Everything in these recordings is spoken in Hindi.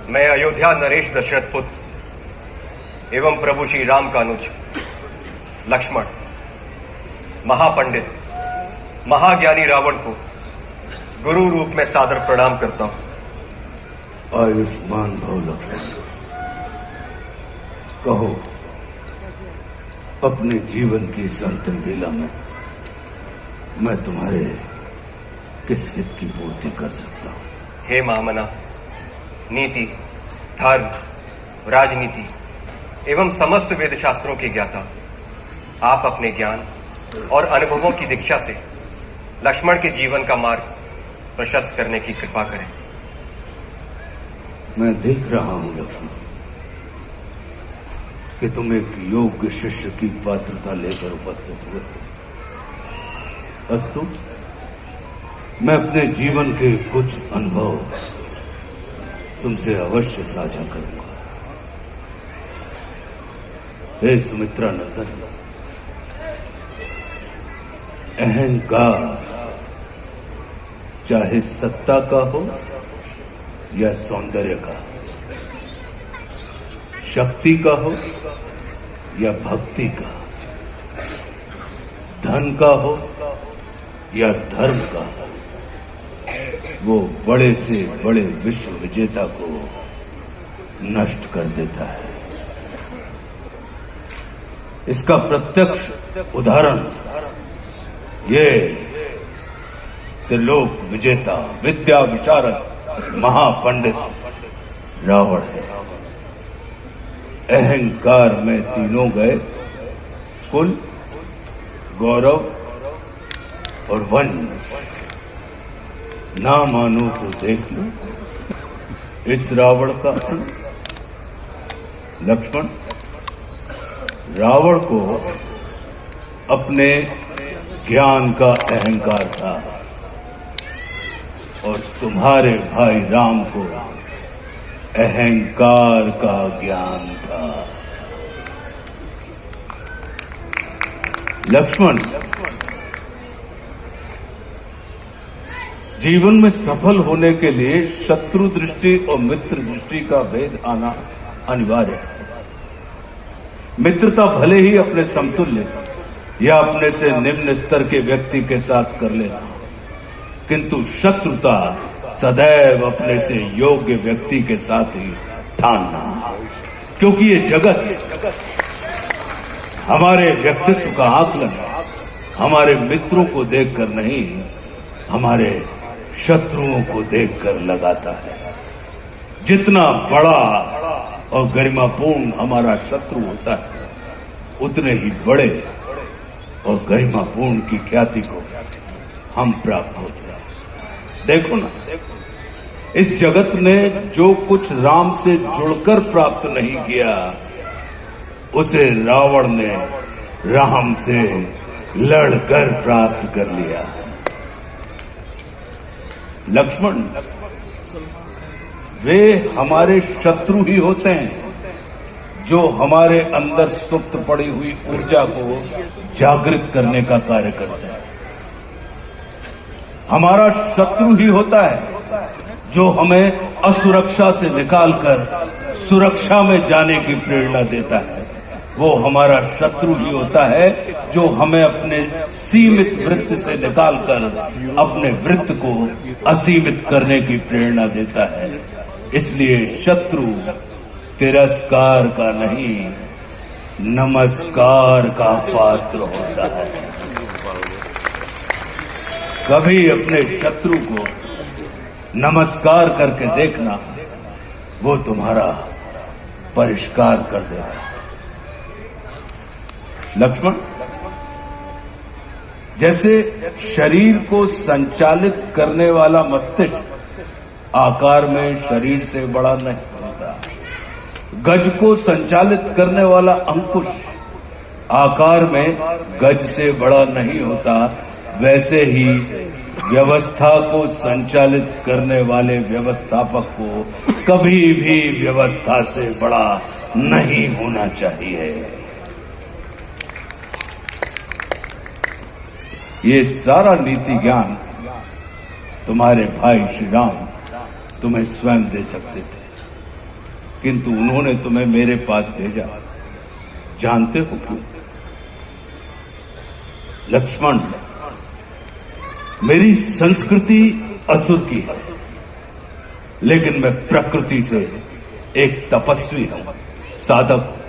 मैं अयोध्या नरेश दशरथ पुत्र एवं प्रभु श्री राम का अनुज लक्ष्मण महापंडित महाज्ञानी रावण को गुरु रूप में सादर प्रणाम करता हूं। आयुष्मान भव लक्ष्मण। कहो, अपने जीवन की इस अंतिम बेला में मैं तुम्हारे किस हित की पूर्ति कर सकता हूं? हे महामना, नीति, धर्म, राजनीति एवं समस्त वेद शास्त्रों के ज्ञाता, आप अपने ज्ञान और अनुभवों की दीक्षा से लक्ष्मण के जीवन का मार्ग प्रशस्त करने की कृपा करें। मैं देख रहा हूं लक्ष्मण कि तुम एक योग्य शिष्य की पात्रता लेकर उपस्थित हुए। अस्तु, मैं अपने जीवन के कुछ अनुभव तुमसे अवश्य साझा करूंगा। हे सुमित्रा नंदन, अहंकार चाहे सत्ता का हो या सौंदर्य का, शक्ति का हो या भक्ति का, धन का हो या धर्म का, वो बड़े से बड़े विश्व विजेता को नष्ट कर देता है। इसका प्रत्यक्ष उदाहरण ये त्रिलोक विजेता, विद्या विशारद, महापंडित रावण है। अहंकार में तीनों गए, कुल, गौरव और वंश। ना मानो तो देख लो इस रावण का। लक्ष्मण, रावण को अपने ज्ञान का अहंकार था और तुम्हारे भाई राम को अहंकार का ज्ञान था। लक्ष्मण, जीवन में सफल होने के लिए शत्रु दृष्टि और मित्र दृष्टि का भेद आना अनिवार्य है। मित्रता भले ही अपने समतुल्य या अपने से निम्न स्तर के व्यक्ति के साथ कर लेना, किंतु शत्रुता सदैव अपने से योग्य व्यक्ति के साथ ही ठानना। क्योंकि ये जगत हमारे व्यक्तित्व का आकलन हमारे मित्रों को देखकर नहीं, हमारे शत्रुओं को देखकर लगाता है। जितना बड़ा और गरिमापूर्ण हमारा शत्रु होता है, उतने ही बड़े और गरिमापूर्ण की ख्याति को हम प्राप्त होते हैं। देखो ना, इस जगत ने जो कुछ राम से जुड़कर प्राप्त नहीं किया, उसे रावण ने राम से लड़कर प्राप्त कर लिया। लक्ष्मण, वे हमारे शत्रु ही होते हैं जो हमारे अंदर सुप्त पड़ी हुई ऊर्जा को जागृत करने का कार्य करते हैं। हमारा शत्रु ही होता है जो हमें असुरक्षा से निकालकर सुरक्षा में जाने की प्रेरणा देता है। वो हमारा शत्रु ही होता है जो हमें अपने सीमित वृत्त से निकालकर अपने वृत्त को असीमित करने की प्रेरणा देता है। इसलिए शत्रु तिरस्कार का नहीं, नमस्कार का पात्र होता है। कभी अपने शत्रु को नमस्कार करके देखना, वो तुम्हारा परिष्कार कर देगा। लक्ष्मण, जैसे शरीर को संचालित करने वाला मस्तिष्क आकार में शरीर से बड़ा नहीं होता, गज को संचालित करने वाला अंकुश आकार में गज से बड़ा नहीं होता, वैसे ही व्यवस्था को संचालित करने वाले व्यवस्थापक को कभी भी व्यवस्था से बड़ा नहीं होना चाहिए। ये सारा नीति ज्ञान तुम्हारे भाई श्री राम तुम्हें स्वयं दे सकते थे, किंतु उन्होंने तुम्हें मेरे पास भेजा। जानते हो क्यों? लक्ष्मण, मेरी संस्कृति असुर की है, लेकिन मैं प्रकृति से एक तपस्वी हूं, साधक।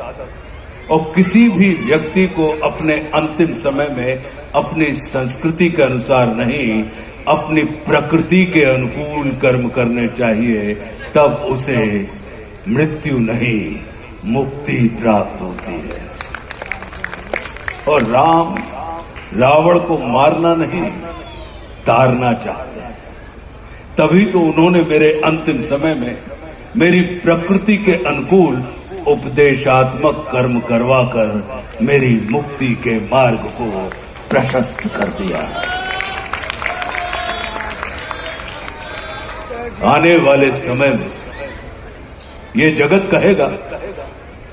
और किसी भी व्यक्ति को अपने अंतिम समय में अपनी संस्कृति के अनुसार नहीं, अपनी प्रकृति के अनुकूल कर्म करने चाहिए, तब उसे मृत्यु नहीं, मुक्ति प्राप्त होती है। और राम रावण को मारना नहीं, तारना चाहते हैं। तभी तो उन्होंने मेरे अंतिम समय में मेरी प्रकृति के अनुकूल उपदेशात्मक कर्म करवाकर मेरी मुक्ति के मार्ग को प्रशस्त कर दिया। आने वाले समय में ये जगत कहेगा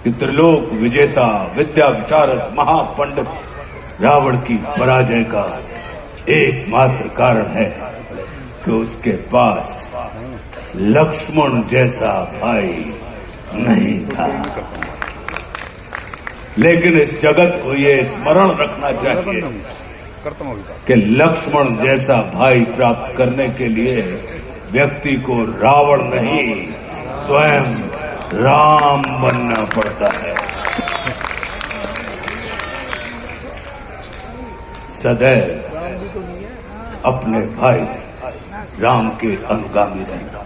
कि त्रिलोक विजेता, विद्या विशारद, महापंडित रावण की पराजय का एकमात्र कारण है कि उसके पास लक्ष्मण जैसा भाई नहीं था। लेकिन इस जगत को ये स्मरण रखना चाहिए कि लक्ष्मण जैसा भाई प्राप्त करने के लिए व्यक्ति को रावण नहीं, स्वयं राम बनना पड़ता है। सदैव अपने भाई राम के अनुगामी रहना।